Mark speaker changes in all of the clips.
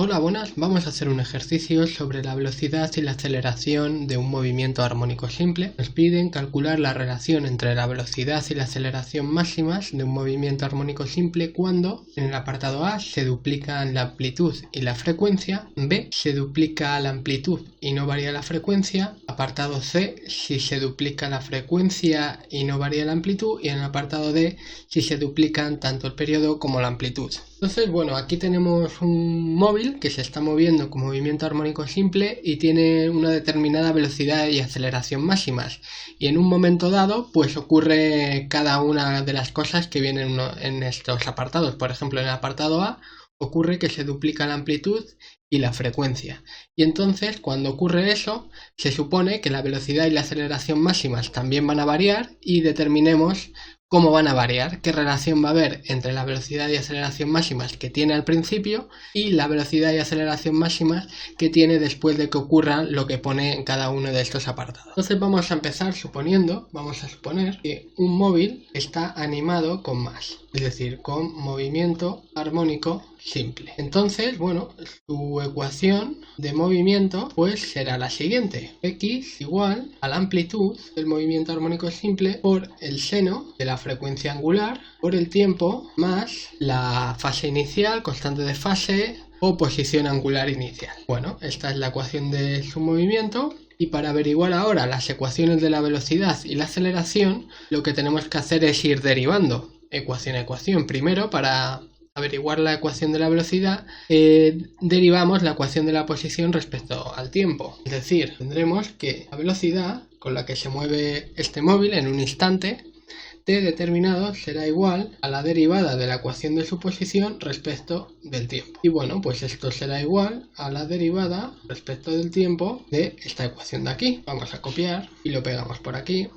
Speaker 1: Hola, buenas. Vamos a hacer un ejercicio sobre la velocidad y la aceleración de un movimiento armónico simple. Nos piden calcular la relación entre la velocidad y la aceleración máximas de un movimiento armónico simple cuando en el apartado A se duplican la amplitud y la frecuencia, B se duplica la amplitud y no varía la frecuencia, apartado C si se duplica la frecuencia y no varía la amplitud, y en el apartado D si se duplican tanto el periodo como la amplitud. Entonces, bueno, aquí tenemos un móvil que se está moviendo con movimiento armónico simple y tiene una determinada velocidad y aceleración máximas. Y en un momento dado, pues ocurre cada una de las cosas que vienen en estos apartados. Por ejemplo, en el apartado A ocurre que se duplica la amplitud y la frecuencia. Y entonces, cuando ocurre eso, se supone que la velocidad y la aceleración máximas también van a variar y determinemos cómo van a variar, qué relación va a haber entre la velocidad y aceleración máximas que tiene al principio y la velocidad y aceleración máximas que tiene después de que ocurra lo que pone en cada uno de estos apartados. Entonces vamos a empezar vamos a suponer que un móvil está animado con más, es decir, con movimiento armónico simple. Entonces, bueno, su ecuación de movimiento pues será la siguiente: x igual a la amplitud del movimiento armónico simple por el seno de la frecuencia angular por el tiempo más la fase inicial, constante de fase o posición angular inicial. Bueno, esta es la ecuación de su movimiento. Y para averiguar ahora las ecuaciones de la velocidad y la aceleración, lo que tenemos que hacer es ir derivando ecuación a ecuación. Primero, para averiguar la ecuación de la velocidad, derivamos la ecuación de la posición respecto al tiempo. Es decir, tendremos que la velocidad con la que se mueve este móvil en un instante t determinado será igual a la derivada de la ecuación de su posición respecto del tiempo. Y bueno, pues esto será igual a la derivada respecto del tiempo de esta ecuación de aquí. Vamos a copiar y lo pegamos por aquí.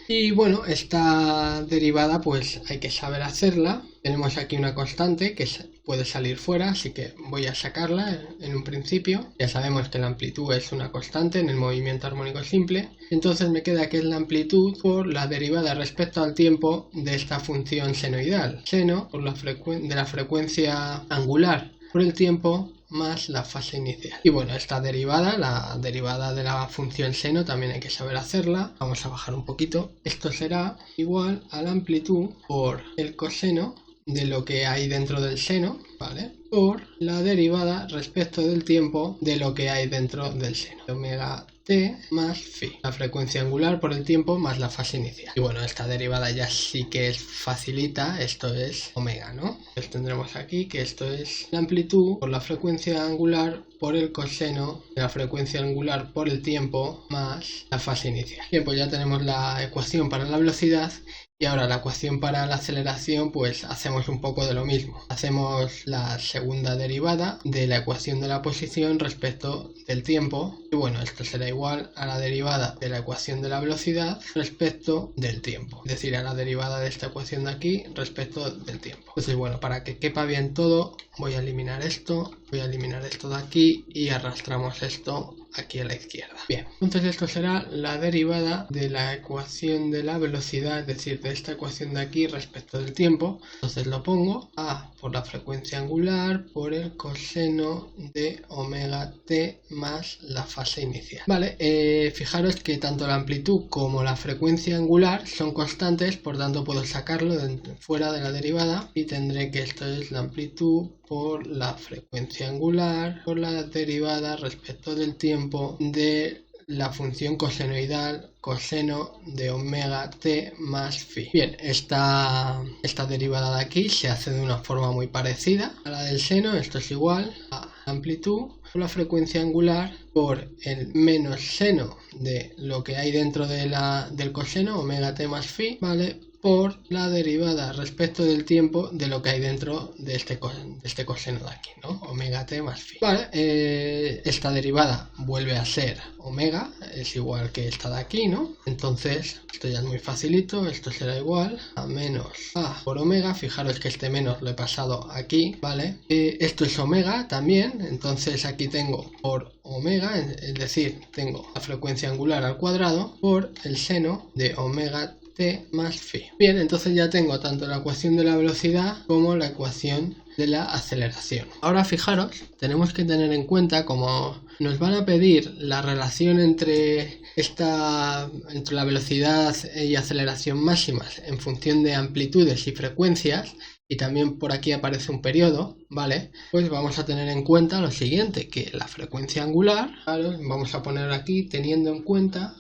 Speaker 1: Y bueno, esta derivada pues hay que saber hacerla. Tenemos aquí una constante que puede salir fuera, así que voy a sacarla en un principio. Ya sabemos que la amplitud es una constante en el movimiento armónico simple. Entonces me queda que es la amplitud por la derivada respecto al tiempo de esta función senoidal. Seno por de la frecuencia angular por el tiempo más la fase inicial. Y bueno, esta derivada, la derivada de la función seno, también hay que saber hacerla. Vamos a bajar un poquito. Esto será igual a la amplitud por el coseno de lo que hay dentro del seno, ¿vale? Por la derivada respecto del tiempo de lo que hay dentro del seno. Omega t más phi. La frecuencia angular por el tiempo más la fase inicial. Y bueno, esta derivada ya sí que es facilita. Esto es omega, ¿no? Pues tendremos aquí que esto es la amplitud por la frecuencia angular por el coseno de la frecuencia angular por el tiempo más la fase inicial. Bien, pues ya tenemos la ecuación para la velocidad. Y ahora la ecuación para la aceleración, pues hacemos un poco de lo mismo. Hacemos la segunda derivada de la ecuación de la posición respecto del tiempo. Y bueno, esto será igual a la derivada de la ecuación de la velocidad respecto del tiempo. Es decir, a la derivada de esta ecuación de aquí respecto del tiempo. Entonces, bueno, para que quepa bien todo, voy a eliminar esto de aquí y arrastramos esto aquí a la izquierda. Bien, entonces esto será la derivada de la ecuación de la velocidad, es decir, de esta ecuación de aquí respecto del tiempo. Entonces lo pongo a por la frecuencia angular por el coseno de omega t más la fase inicial. Vale, fijaros que tanto la amplitud como la frecuencia angular son constantes, por tanto puedo sacarlo fuera de la derivada y tendré que esto es la amplitud por la frecuencia angular por la derivada respecto del tiempo de la función cosenoidal coseno de omega t más phi. Bien, esta derivada de aquí se hace de una forma muy parecida a la del seno. Esto es igual a amplitud por la frecuencia angular por el menos seno de lo que hay dentro del coseno, omega t más phi, ¿vale? Por la derivada respecto del tiempo de lo que hay dentro de este coseno de aquí, ¿no? Omega t más phi. Vale, esta derivada vuelve a ser omega, es igual que esta de aquí, ¿no? Entonces, esto ya es muy facilito, esto será igual a menos a por omega. Fijaros que este menos lo he pasado aquí, ¿vale? Esto es omega también, entonces aquí tengo por omega, es decir, tengo la frecuencia angular al cuadrado por el seno de omega t más phi. Bien, entonces ya tengo tanto la ecuación de la velocidad como la ecuación de la aceleración. Ahora fijaros, tenemos que tener en cuenta, como nos van a pedir la relación entre la velocidad y aceleración máximas en función de amplitudes y frecuencias, y también por aquí aparece un periodo, ¿vale? Pues vamos a tener en cuenta lo siguiente, que la frecuencia angular, ¿vale? Vamos a poner aquí teniendo en cuenta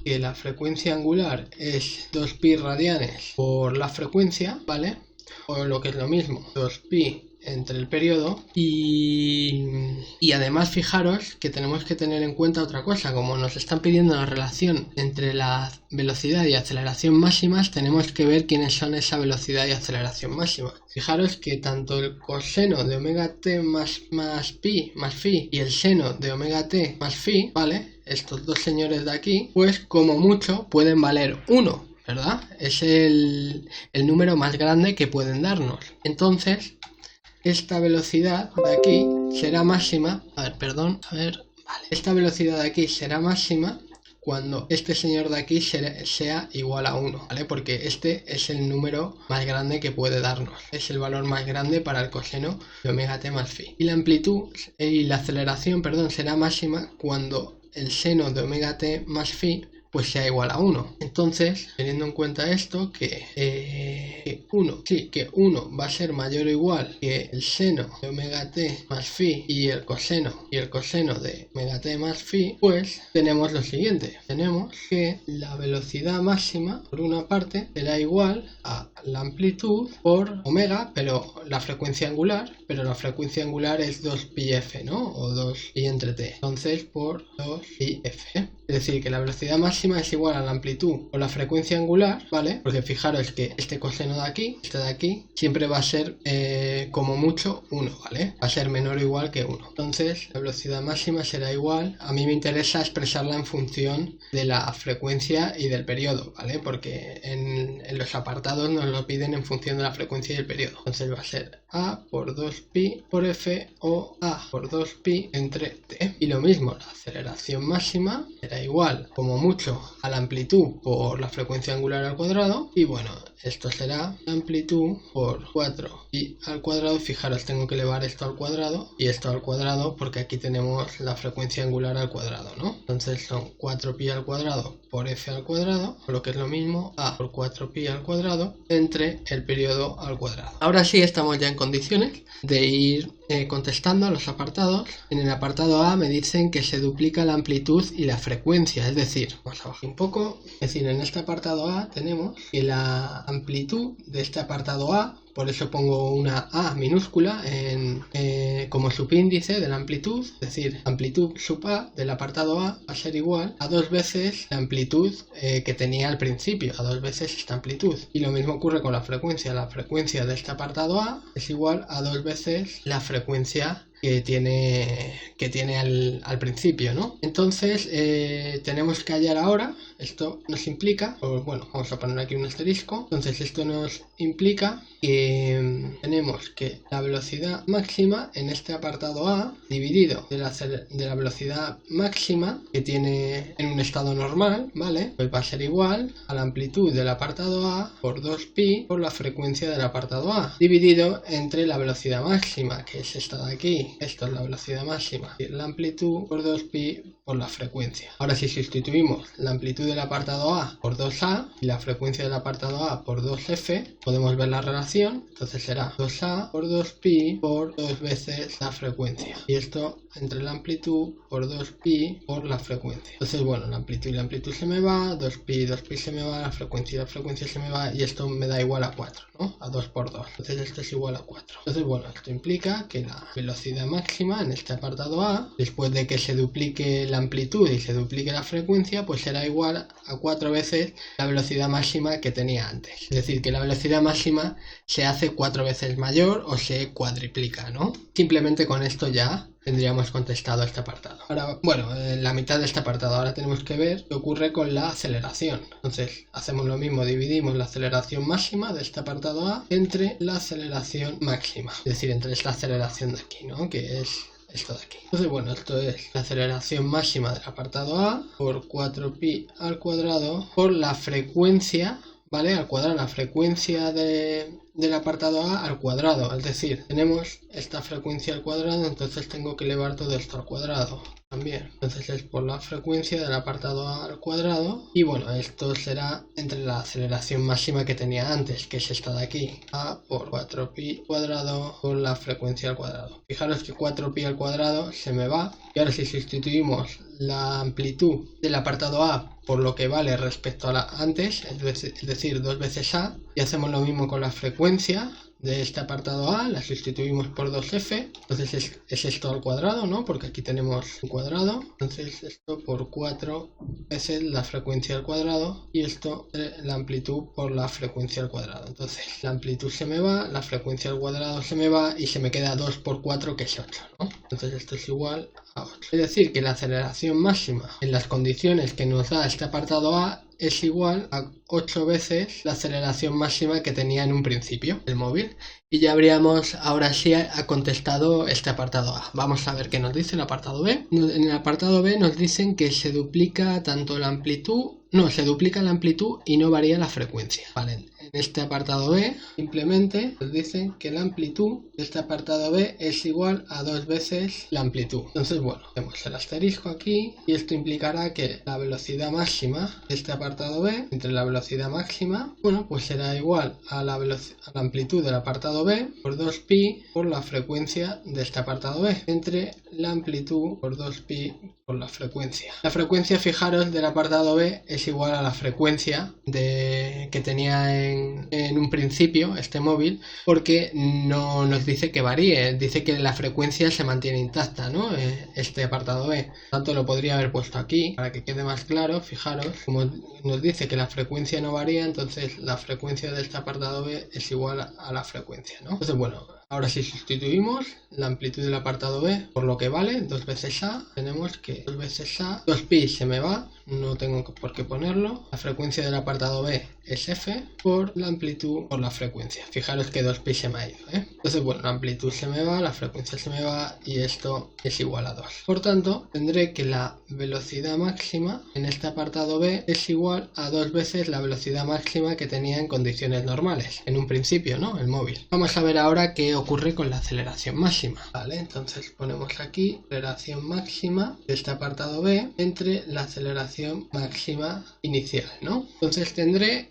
Speaker 1: que la frecuencia angular es 2pi radianes por la frecuencia, ¿vale? O lo que es lo mismo, 2pi entre el periodo, y además fijaros que tenemos que tener en cuenta otra cosa. Como nos están pidiendo la relación entre la velocidad y aceleración máximas, tenemos que ver quiénes son esa velocidad y aceleración máxima. Fijaros que tanto el coseno de omega t más pi más phi y el seno de omega t más phi, ¿vale? Estos dos señores de aquí, pues como mucho pueden valer 1, ¿verdad? Es el número más grande que pueden darnos. Entonces, esta velocidad de aquí será máxima. Esta velocidad de aquí será máxima cuando este señor de aquí sea igual a 1, ¿vale? Porque este es el número más grande que puede darnos. Es el valor más grande para el coseno de omega t más phi. Y la amplitud y la aceleración, será máxima cuando el seno de omega t más phi pues sea igual a 1. Entonces, teniendo en cuenta esto, que 1 va a ser mayor o igual que el seno de omega t más phi y el coseno de omega t más phi, pues tenemos lo siguiente. Tenemos que la velocidad máxima, por una parte, será igual a la amplitud por omega, pero la frecuencia angular es 2πf, ¿no? O 2pi entre t. Entonces, por 2πf. Es decir, que la velocidad máxima es igual a la amplitud o la frecuencia angular, ¿vale? Porque fijaros que este coseno de aquí, siempre va a ser como mucho 1, ¿vale? Va a ser menor o igual que 1. Entonces, la velocidad máxima será igual. A mí me interesa expresarla en función de la frecuencia y del periodo, ¿vale? Porque en los apartados nos lo piden en función de la frecuencia y el periodo. Entonces va a ser a por 2pi por f o a por 2pi entre t. Y lo mismo, la aceleración máxima será igual como mucho a la amplitud por la frecuencia angular al cuadrado, y bueno, esto será la amplitud por 4pi al cuadrado. Fijaros, tengo que elevar esto al cuadrado y esto al cuadrado porque aquí tenemos la frecuencia angular al cuadrado, ¿no? Entonces son 4pi al cuadrado por f al cuadrado, o lo que es lo mismo, a por 4pi al cuadrado entre el periodo al cuadrado. Ahora sí estamos ya en condiciones de ir contestando a los apartados. En el apartado A me dicen que se duplica la amplitud y la frecuencia, es decir, vamos a bajar un poco, es decir, en este apartado A tenemos que la amplitud de este apartado A, por eso pongo una A minúscula como subíndice de la amplitud, es decir, amplitud sub A del apartado A va a ser igual a 2 veces la amplitud que tenía al principio, a 2 veces esta amplitud. Y lo mismo ocurre con la frecuencia de este apartado A es igual a 2 veces la frecuencia que tiene al principio, ¿no? Entonces tenemos que hallar ahora, esto nos implica, vamos a poner aquí un asterisco. Entonces esto nos implica que tenemos que la velocidad máxima en este apartado A dividido de la velocidad máxima que tiene en un estado normal, ¿vale? Pues va a ser igual a la amplitud del apartado A por 2pi por la frecuencia del apartado A, dividido entre la velocidad máxima, que es esta de aquí. Esto es la velocidad máxima y la amplitud por 2pi por la frecuencia. Ahora si sustituimos la amplitud del apartado A por 2A y la frecuencia del apartado A por 2f, podemos ver la relación. Entonces será 2A por 2pi por 2 veces la frecuencia. Y esto entre la amplitud por 2pi por la frecuencia. Entonces bueno, la amplitud y la amplitud se me va, 2pi se me va, la frecuencia y la frecuencia se me va, y esto me da igual a 4, ¿no? A 2 por 2. Entonces esto es igual a 4. Entonces bueno, esto implica que la velocidad máxima en este apartado A, después de que se duplique la amplitud y se duplique la frecuencia, pues será igual a 4 veces la velocidad máxima que tenía antes. Es decir, que la velocidad máxima se hace 4 veces mayor o se cuadriplica, ¿no? Simplemente con esto ya tendríamos contestado este apartado. Ahora, en la mitad de este apartado, ahora tenemos que ver qué ocurre con la aceleración. Entonces, hacemos lo mismo, dividimos la aceleración máxima de este apartado A entre la aceleración máxima. Es decir, entre esta aceleración de aquí, ¿no? Que es esto de aquí. Entonces bueno, esto es la aceleración máxima del apartado A por 4pi al cuadrado por la frecuencia, ¿vale? Al cuadrado, la frecuencia del apartado A al cuadrado, es decir, tenemos esta frecuencia al cuadrado, entonces tengo que elevar todo esto al cuadrado también. Entonces es por la frecuencia del apartado A al cuadrado, y bueno, esto será entre la aceleración máxima que tenía antes, que es esta de aquí, A por 4pi cuadrado por la frecuencia al cuadrado. Fijaros que 4pi al cuadrado se me va, y ahora si sustituimos la amplitud del apartado A por lo que vale respecto a la antes, es decir, 2 veces A, y hacemos lo mismo con la frecuencia de este apartado A, la sustituimos por 2f, entonces es esto al cuadrado, ¿no? Porque aquí tenemos un cuadrado, entonces esto por 4 veces la frecuencia al cuadrado, y esto la amplitud por la frecuencia al cuadrado. Entonces la amplitud se me va, la frecuencia al cuadrado se me va, y se me queda 2 por 4, que es 8, ¿no? Entonces esto es igual a 8. Es decir, que la aceleración máxima en las condiciones que nos da este apartado A es igual a 8 veces la aceleración máxima que tenía en un principio el móvil. Y ya habríamos, ahora sí, ha contestado este apartado A. Vamos a ver qué nos dice el apartado B. En el apartado B nos dicen que se duplica tanto la amplitud, se duplica la amplitud y no varía la frecuencia. Vale, en este apartado B simplemente nos dicen que la amplitud de este apartado B es igual a 2 veces la amplitud. Entonces bueno, tenemos el asterisco aquí, y esto implicará que la velocidad máxima de este apartado B, entre la velocidad máxima, bueno, pues será igual a la amplitud del apartado B por 2pi por la frecuencia de este apartado B, entre la amplitud por 2pi por la frecuencia. La frecuencia, fijaros, del apartado B es igual a la frecuencia que tenía en un principio este móvil, porque no nos dice que varíe, dice que la frecuencia se mantiene intacta, ¿no? Este apartado B. Por tanto, lo podría haber puesto aquí para que quede más claro. Fijaros, como nos dice que la frecuencia no varía, entonces la frecuencia de este apartado B es igual a la frecuencia, ¿no? Entonces bueno, ahora si sustituimos la amplitud del apartado B por lo que vale, 2 veces A, tenemos que 2 veces A, 2pi se me va, no tengo por qué ponerlo. La frecuencia del apartado B es f por la amplitud por la frecuencia. Fijaros que 2pi se me ha ido, ¿eh? Entonces bueno, la amplitud se me va, la frecuencia se me va, y esto es igual a 2. Por tanto, tendré que la velocidad máxima en este apartado B es igual a 2 veces la velocidad máxima que tenía en condiciones normales, en un principio, ¿no? El móvil. Vamos a ver ahora qué ocurre con la aceleración máxima. Vale, entonces ponemos aquí aceleración máxima de este apartado B entre la aceleración máxima inicial, ¿no? Entonces tendré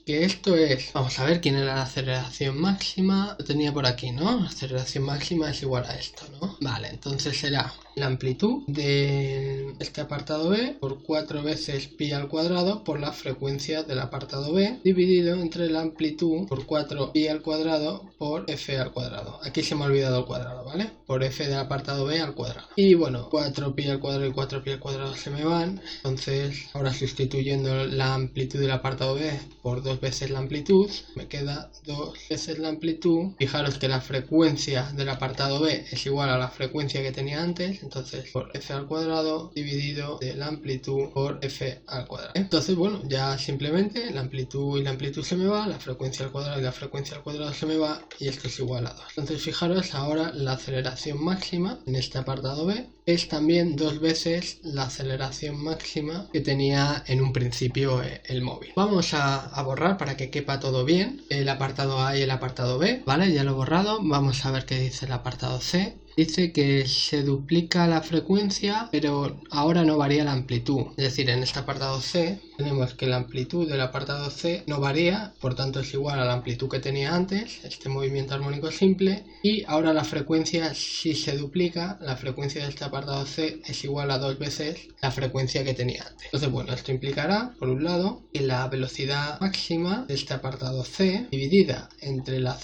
Speaker 1: que esto es, vamos a ver quién era la aceleración máxima, lo tenía por aquí, ¿no? La aceleración máxima es igual a esto, ¿no? Vale, entonces será la amplitud de este apartado B por 4 veces pi al cuadrado por la frecuencia del apartado B, dividido entre la amplitud por 4 pi al cuadrado por f al cuadrado. Aquí se me ha olvidado el cuadrado, ¿vale? Por f del apartado B al cuadrado. Y bueno, 4 pi al cuadrado y 4 pi al cuadrado se me van, entonces ahora sustituyendo la amplitud del apartado B por 2 veces la amplitud, me queda 2 veces la amplitud. Fijaros que la frecuencia del apartado B es igual a la frecuencia que tenía antes, entonces por f al cuadrado dividido de la amplitud por f al cuadrado. Entonces bueno, ya simplemente la amplitud y la amplitud se me va, la frecuencia al cuadrado y la frecuencia al cuadrado se me va, y esto es igual a 2. Entonces fijaros, ahora la aceleración máxima en este apartado B es también 2 veces la aceleración máxima que tenía en un principio el móvil. Vamos a borrar para que quepa todo bien el apartado A y el apartado B, ¿vale? Ya lo he borrado. Vamos a ver qué dice el apartado C. Dice que se duplica la frecuencia, pero ahora no varía la amplitud. Es decir, en este apartado C tenemos que la amplitud del apartado C no varía, por tanto es igual a la amplitud que tenía antes, este movimiento armónico simple, y ahora la frecuencia sí se duplica, la frecuencia de este apartado C es igual a 2 veces la frecuencia que tenía antes. Entonces bueno, esto implicará, por un lado, que la velocidad máxima de este apartado C, dividida entre la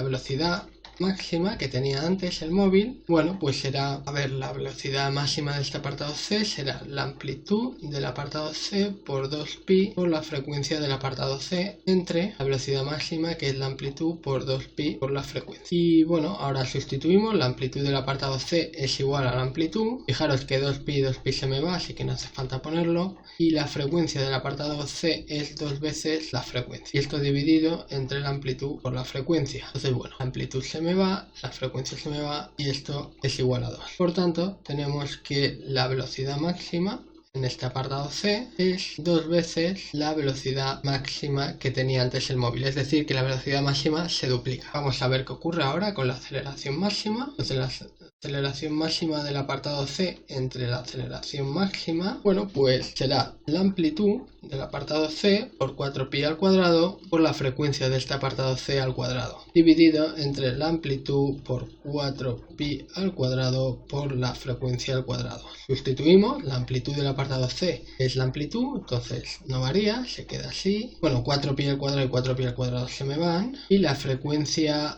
Speaker 1: velocidad máxima que tenía antes el móvil, bueno, pues será, a ver, la velocidad máxima de este apartado C será la amplitud del apartado C por 2pi por la frecuencia del apartado C entre la velocidad máxima, que es la amplitud, por 2pi por la frecuencia. Y bueno, ahora sustituimos, la amplitud del apartado C es igual a la amplitud, fijaros que 2pi se me va, así que no hace falta ponerlo, y la frecuencia del apartado C es 2 veces la frecuencia, y esto dividido entre la amplitud por la frecuencia. Entonces bueno, la amplitud se me va, la frecuencia se me va y esto es igual a 2. Por tanto, tenemos que la velocidad máxima en este apartado C es 2 veces la velocidad máxima que tenía antes el móvil, es decir, que la velocidad máxima se duplica. Vamos a ver qué ocurre ahora con la aceleración máxima. Entonces la aceleración máxima del apartado C entre la aceleración máxima, bueno, pues será la amplitud del apartado C por 4pi al cuadrado por la frecuencia de este apartado C al cuadrado, dividido entre la amplitud por 4pi al cuadrado por la frecuencia al cuadrado. Sustituimos la amplitud del apartado C, es la amplitud, entonces no varía, se queda así. Bueno, 4pi al cuadrado y 4pi al cuadrado se me van. Y la frecuencia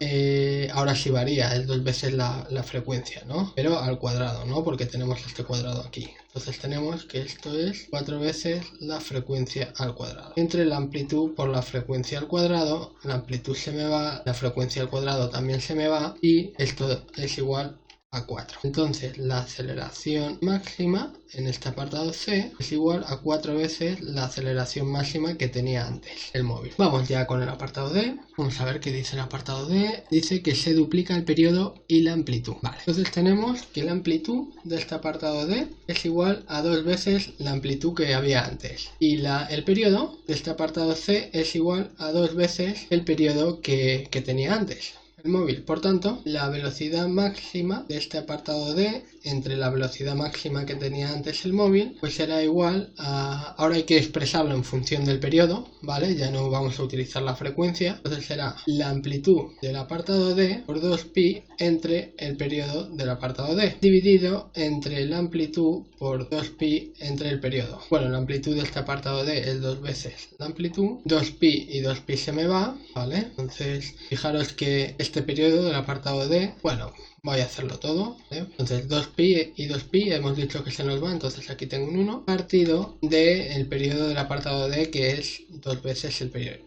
Speaker 1: ahora sí varía, es 2 veces la frecuencia, ¿no? Pero al cuadrado, ¿no? Porque tenemos este cuadrado aquí. Entonces tenemos que esto es 4 veces la frecuencia al cuadrado. Entre la amplitud por la frecuencia al cuadrado, la amplitud se me va, la frecuencia al cuadrado también se me va y esto es igual a 4. Entonces la aceleración máxima en este apartado C es igual a 4 veces la aceleración máxima que tenía antes el móvil. Vamos ya con el apartado D. Vamos a ver qué dice el apartado D. Dice que se duplica el periodo y la amplitud. Vale, entonces tenemos que la amplitud de este apartado D es igual a 2 veces la amplitud que había antes. Y el periodo de este apartado C es igual a 2 veces el periodo que tenía antes el móvil. Por tanto, la velocidad máxima de este apartado D entre la velocidad máxima que tenía antes el móvil, pues será igual a... Ahora hay que expresarlo en función del periodo, ¿vale? Ya no vamos a utilizar la frecuencia. Entonces será la amplitud del apartado D por 2pi entre el periodo del apartado D, dividido entre la amplitud por 2pi entre el periodo. Bueno, la amplitud de este apartado D es 2 veces la amplitud. 2pi y 2pi se me va, ¿vale? Entonces, fijaros que este periodo del apartado D, bueno, voy a hacerlo todo, ¿eh? Entonces 2pi y 2pi hemos dicho que se nos va, entonces aquí tengo un 1 partido del periodo del apartado D, que es 2 veces el periodo,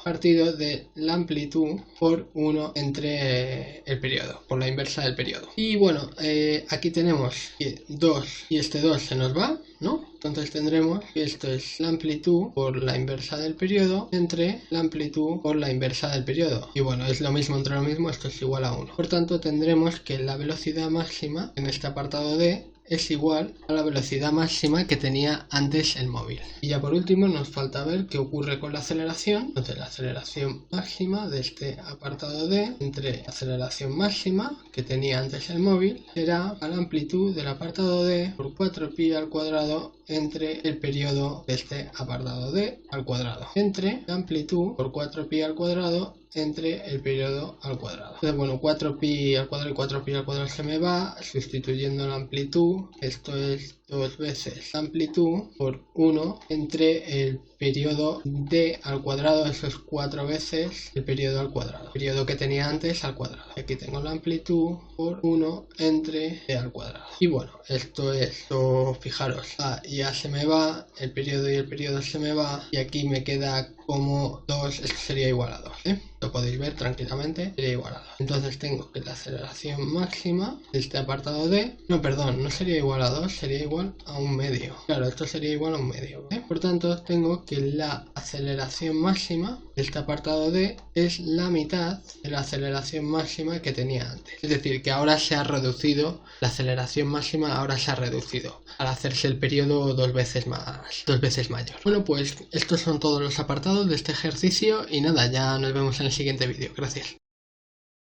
Speaker 1: partido de la amplitud por 1 entre el periodo, por la inversa del periodo. Y bueno, aquí tenemos que 2 y este 2 se nos va, ¿no? Entonces tendremos que esto es la amplitud por la inversa del periodo entre la amplitud por la inversa del periodo. Y bueno, es lo mismo entre lo mismo, esto es igual a 1. Por tanto, tendremos que la velocidad máxima en este apartado D es igual a la velocidad máxima que tenía antes el móvil. Y ya por último nos falta ver qué ocurre con la aceleración. Entonces la aceleración máxima de este apartado D entre la aceleración máxima que tenía antes el móvil será a la amplitud del apartado D por 4pi al cuadrado entre el periodo de este apartado D al cuadrado, entre la amplitud por 4pi al cuadrado entre el periodo al cuadrado. Entonces, bueno, 4pi al cuadrado y 4pi al cuadrado se me va, sustituyendo la amplitud, esto es 2 veces la amplitud por 1 entre el periodo D al cuadrado, eso es 4 veces el periodo al cuadrado, el periodo que tenía antes al cuadrado. Aquí tengo la amplitud por 1 entre D al cuadrado. Y bueno, esto es, fijaros, A y A se me va, el periodo y el periodo se me va, y aquí me queda como 2, esto sería igual a 2, ¿eh? Lo podéis ver tranquilamente, sería igual a 2. Entonces tengo que la aceleración máxima de este apartado D, no, perdón, no sería igual a 2, sería igual a 1/2. Claro, esto sería igual a 1/2, ¿eh? Por tanto, tengo que la aceleración máxima de este apartado D es la mitad de la aceleración máxima que tenía antes. Es decir, que ahora se ha reducido, la aceleración máxima ahora se ha reducido al hacerse el periodo 2 veces mayor. Bueno, pues estos son todos los apartados de este ejercicio y nada, ya nos vemos en el siguiente vídeo. Gracias.